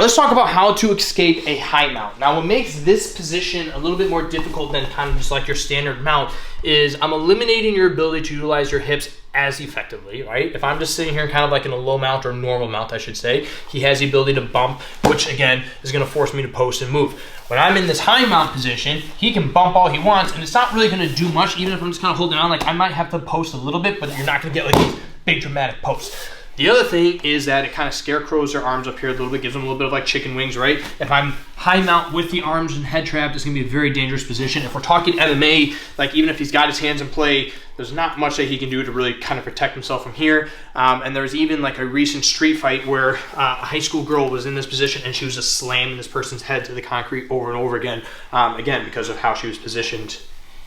let's talk about how to escape a high mount. Now, what makes this position a little bit more difficult than kind of just like your standard mount is I'm eliminating your ability to utilize your hips as effectively, right? If I'm just sitting here kind of like in a low mount or normal mount, I should say, he has the ability to bump, which again is gonna force me to post and move. When I'm in this high mount position, he can bump all he wants, and it's not really gonna do much, even if I'm just kind of holding on. Like I might have to post a little bit, but you're not gonna get like these big dramatic posts. The other thing is that it kind of scarecrows their arms up here a little bit, gives them a little bit of like chicken wings, right? If I'm high mount with the arms and head trapped, it's gonna be a very dangerous position. If we're talking MMA, like even if he's got his hands in play, there's not much that he can do to really kind of protect himself from here. And there's even like a recent street fight where a high school girl was in this position and she was just slamming this person's head to the concrete over and over again, again, because of how she was positioned,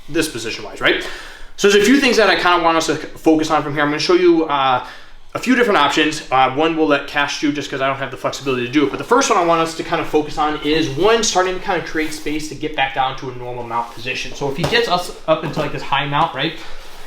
this position-wise, right? So there's a few things that I kind of want us to focus on from here. I'm gonna show you a few different options. One we'll let Cash do just because I don't have the flexibility to do it. But the first one I want us to kind of focus on is one, starting to kind of create space to get back down to a normal mount position. So if he gets us up into like this high mount, right?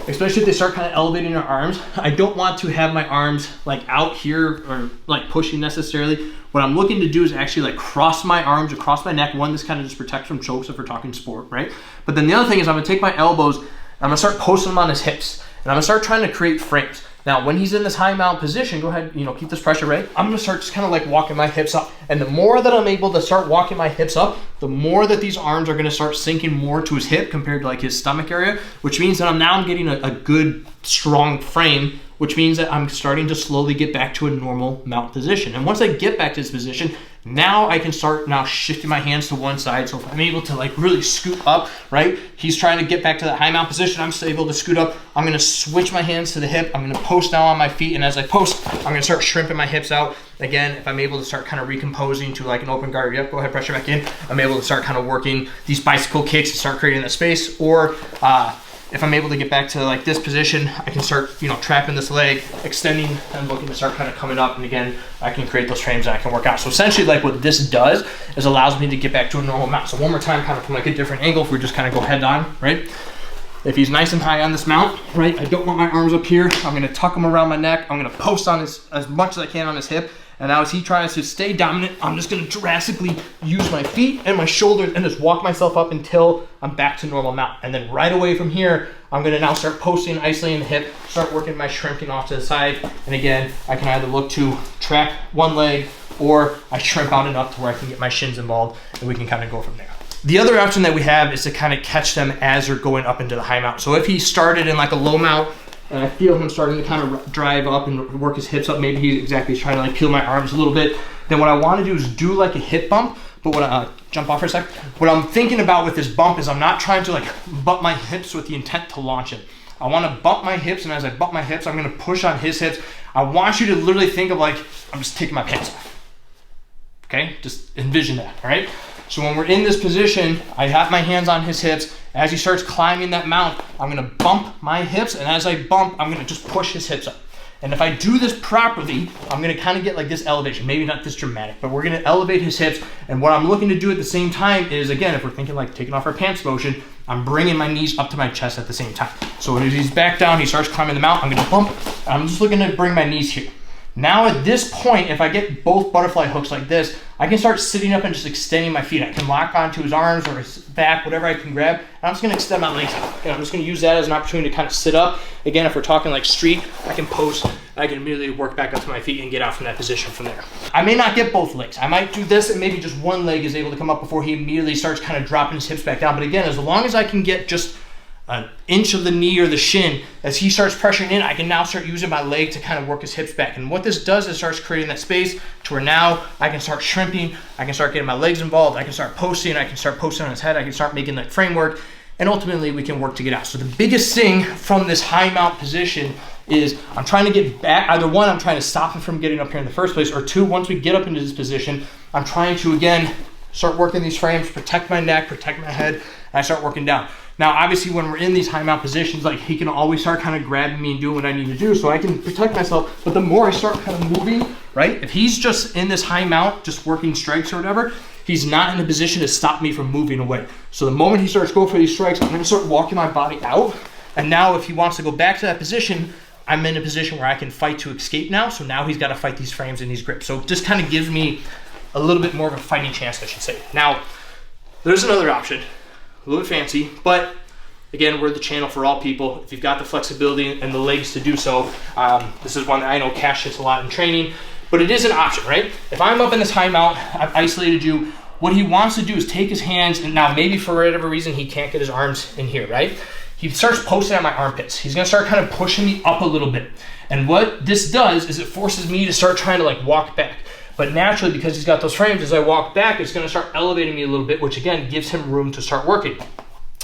Especially if they start kind of elevating their arms, I don't want to have my arms like out here or like pushing necessarily. What I'm looking to do is actually like cross my arms across my neck. One, this kind of just protects from chokes if we're talking sport, right? But then the other thing is I'm gonna take my elbows, I'm gonna start posting them on his hips, and I'm gonna start trying to create frames. Now, when he's in this high mount position, go ahead, keep this pressure, right? I'm gonna start just kind of like walking my hips up. And the more that I'm able to start walking my hips up, the more that these arms are gonna start sinking more to his hip compared to like his stomach area, which means that I'm getting a good, strong frame, which means that I'm starting to slowly get back to a normal mount position. And once I get back to this position, now I can start now shifting my hands to one side. So if I'm able to like really scoot up, right? He's trying to get back to that high mount position. I'm still able to scoot up. I'm gonna switch my hands to the hip. I'm gonna post now on my feet. And as I post, I'm gonna start shrimping my hips out. Again, if I'm able to start kind of recomposing to like an open guard, yep, go ahead, pressure back in. I'm able to start kind of working these bicycle kicks and start creating that space. Or if I'm able to get back to like this position, I can start, trapping this leg, extending and looking to start kind of coming up. And again, I can create those frames and I can work out. So essentially like what this does is allows me to get back to a normal mount. So one more time, kind of from like a different angle, if we just kind of go head on, right? If he's nice and high on this mount, right? I don't want my arms up here. I'm gonna tuck them around my neck. I'm gonna post on as much as I can on his hip. And now as he tries to stay dominant, I'm just gonna drastically use my feet and my shoulders and just walk myself up until I'm back to normal mount. And then right away from here, I'm gonna now start posting, isolating the hip, start working my shrimping off to the side. And again, I can either look to trap one leg or I shrimp out enough to where I can get my shins involved and we can kind of go from there. The other option that we have is to kind of catch them as they're going up into the high mount. So if he started in like a low mount, and I feel him starting to kind of drive up and work his hips up. Maybe he's trying to like peel my arms a little bit. Then what I want to do is do like a hip bump. But what jump off for a sec. What I'm thinking about with this bump is I'm not trying to like bump my hips with the intent to launch him. I want to bump my hips, and as I bump my hips, I'm going to push on his hips. I want you to literally think of like I'm just taking my pants off. Okay, just envision that. All right. So when we're in this position, I have my hands on his hips. As he starts climbing that mount, I'm gonna bump my hips, and as I bump, I'm gonna just push his hips up. And if I do this properly, I'm gonna kind of get like this elevation, maybe not this dramatic, but we're gonna elevate his hips. And what I'm looking to do at the same time is, again, if we're thinking like taking off our pants motion, I'm bringing my knees up to my chest at the same time. So when he's back down, he starts climbing the mount, I'm gonna bump, and I'm just looking to bring my knees here. Now at this point, if I get both butterfly hooks like this, I can start sitting up and just extending my feet. I can lock onto his arms or his back, whatever I can grab. And I'm just gonna extend my legs out. Okay, I'm just gonna use that as an opportunity to kind of sit up. Again, if we're talking like street, I can post, I can immediately work back up to my feet and get out from that position from there. I may not get both legs. I might do this and maybe just one leg is able to come up before he immediately starts kind of dropping his hips back down. But again, as long as I can get just an inch of the knee or the shin, as he starts pressuring in, I can now start using my leg to kind of work his hips back. And what this does is starts creating that space to where now I can start shrimping, I can start getting my legs involved, I can start posting on his head, I can start making that framework, and ultimately we can work to get out. So the biggest thing from this high mount position is I'm trying to get back, either one, I'm trying to stop him from getting up here in the first place, or two, once we get up into this position, I'm trying to, again, start working these frames, protect my neck, protect my head, and I start working down. Now, obviously, when we're in these high mount positions, like he can always start kind of grabbing me and doing what I need to do so I can protect myself. But the more I start kind of moving, right? If he's just in this high mount, just working strikes or whatever, he's not in a position to stop me from moving away. So the moment he starts going for these strikes, I'm gonna start walking my body out. And now if he wants to go back to that position, I'm in a position where I can fight to escape now. So now he's got to fight these frames and these grips. So it just kind of gives me a little bit more of a fighting chance, I should say. Now, there's another option, a little bit fancy, but again, we're the channel for all people. If you've got the flexibility and the legs to do so, this is one that I know Cash hits a lot in training, but it is an option, right? If I'm up in this high mount, I've isolated you, what he wants to do is take his hands, and now maybe for whatever reason he can't get his arms in here, right? He starts posting at my armpits. He's gonna start kind of pushing me up a little bit. And what this does is it forces me to start trying to like walk back. But naturally, because he's got those frames, as I walk back, it's gonna start elevating me a little bit, which again, gives him room to start working.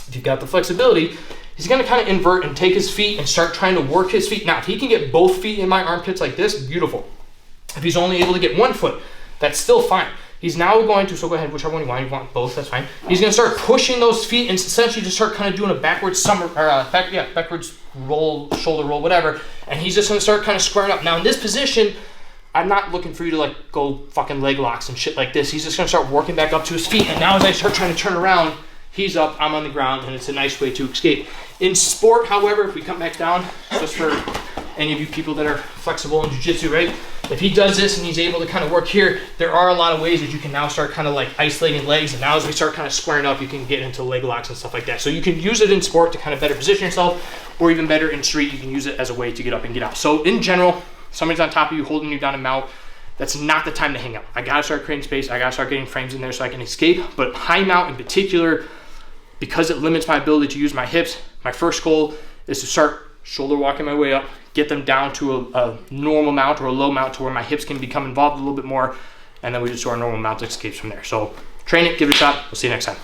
If you've got the flexibility, he's gonna kind of invert and take his feet and start trying to work his feet. Now, if he can get both feet in my armpits like this, beautiful. If he's only able to get one foot, that's still fine. He's now going to, so go ahead, whichever one you want both, that's fine. He's gonna start pushing those feet and essentially just start kind of doing a backwards backwards roll, shoulder roll, whatever. And he's just gonna start kind of squaring up. Now in this position, I'm not looking for you to like go fucking leg locks and shit like this. He's just gonna start working back up to his feet. And now as I start trying to turn around, he's up, I'm on the ground, and it's a nice way to escape. In sport, however, if we come back down, just for any of you people that are flexible in jiu-jitsu, right? If he does this and he's able to kind of work here, there are a lot of ways that you can now start kind of like isolating legs. And now as we start kind of squaring up, you can get into leg locks and stuff like that. So you can use it in sport to kind of better position yourself, or even better in street, you can use it as a way to get up and get out. So in general, somebody's on top of you, holding you down and mount, that's not the time to hang out. I gotta start creating space. I gotta start getting frames in there so I can escape. But high mount in particular, because it limits my ability to use my hips, my first goal is to start shoulder walking my way up, get them down to a normal mount or a low mount to where my hips can become involved a little bit more, and then we just do our normal mount escapes from there. So train it, give it a shot. We'll see you next time.